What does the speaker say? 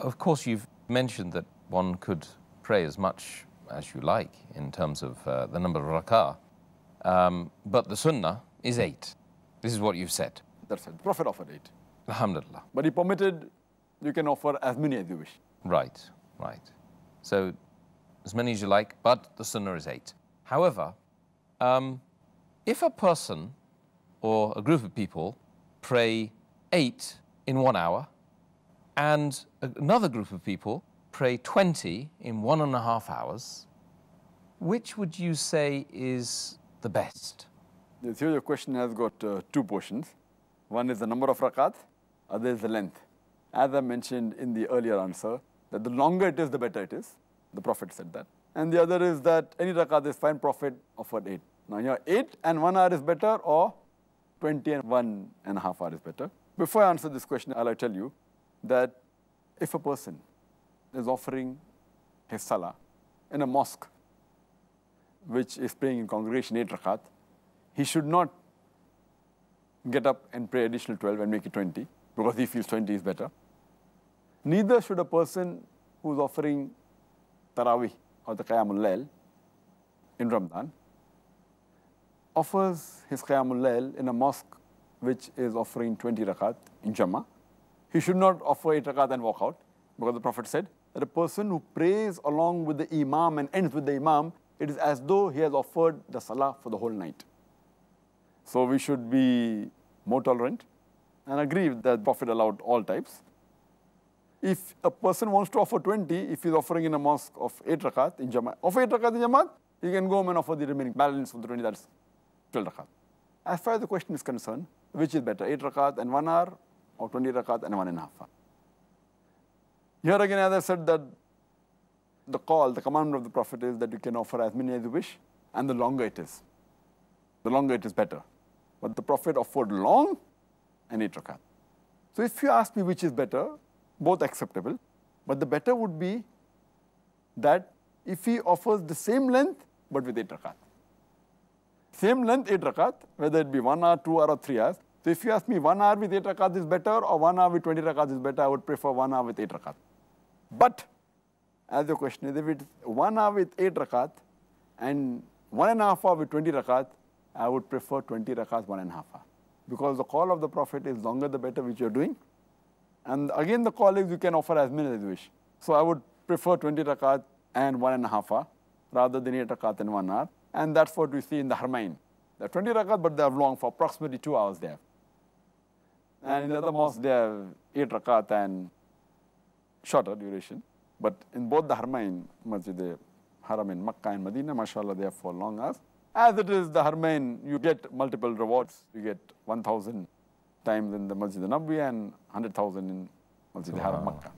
Of course, you've mentioned that one could pray as much as you like in terms of the number of rak'ah, but the sunnah is 8. This is what you've said. That's it. The Prophet offered 8. Alhamdulillah. But he permitted you can offer as many as you wish. Right, right. So as many as you like, but the sunnah is 8. However, if a person or a group of people pray 8 in 1 hour, and another group of people pray 20 in 1.5 hours, which would you say is the best? Here your question has got 2 portions. One is the number of rakat, other is the length. As I mentioned in the earlier answer, that the longer it is, the better it is. The Prophet said that. And the other is that any rakat is fine, Prophet offered 8. Now here 8 and 1 hour is better, or 20 and 1.5 hour is better. Before I answer this question, I'll tell you that if a person is offering his salah in a mosque which is praying in congregation 8 rakat, he should not get up and pray additional 12 and make it 20 because he feels 20 is better. Neither should a person who is offering Taraweeh or the Qiyamul Layl in Ramadan offers his Qiyamul Layl in a mosque which is offering 20 rakat in Jama. He should not offer 8 rakat and walk out, because the Prophet said that a person who prays along with the Imam and ends with the Imam, it is as though he has offered the Salah for the whole night. So we should be more tolerant and agree that the Prophet allowed all types. If a person wants to offer 20, if he is offering in a mosque of 8 rakat in Jamaat, offer 8 rakat in Jamaat, he can go home and offer the remaining balance of the 20, that's 12 rakat. As far as the question is concerned, which is better, 8 rakat and 1 hour, or 20 rakat and 1.5 hour? Here again, as I said, that the call, the commandment of the Prophet is that you can offer as many as you wish, and the longer it is better. But the Prophet offered long and 8 rakat. So if you ask me which is better, both acceptable, but the better would be that if he offers the same length, but with 8 rakat. Same length, 8 rakat, whether it be 1 hour, 2 hour, or 3 hours. So if you ask me 1 hour with 8 rakat is better, or 1 hour with 20 rakat is better, I would prefer 1 hour with 8 rakat. But, as the question is, if it's 1 hour with 8 rakat and 1.5 hour with 20 rakat, I would prefer 20 rakat 1.5 hour. Because the call of the Prophet is longer the better, which you're doing. And again, the call is you can offer as many as you wish. So I would prefer 20 rakat and 1.5 hour rather than 8 rakat and 1 hour. And that's what we see in the Haramain. They're 20 rakat, but they have long for approximately 2 hours there. And in the other mosques, they have 8 rakat and shorter duration. But in both the Haramain, Masjid Haram in Makkah and Medina, mashallah, they have for long hours. As it is the Haramain, you get multiple rewards. You get 1,000 times in the Masjid Nabawi and 100,000 in Masjid Haram, Makkah.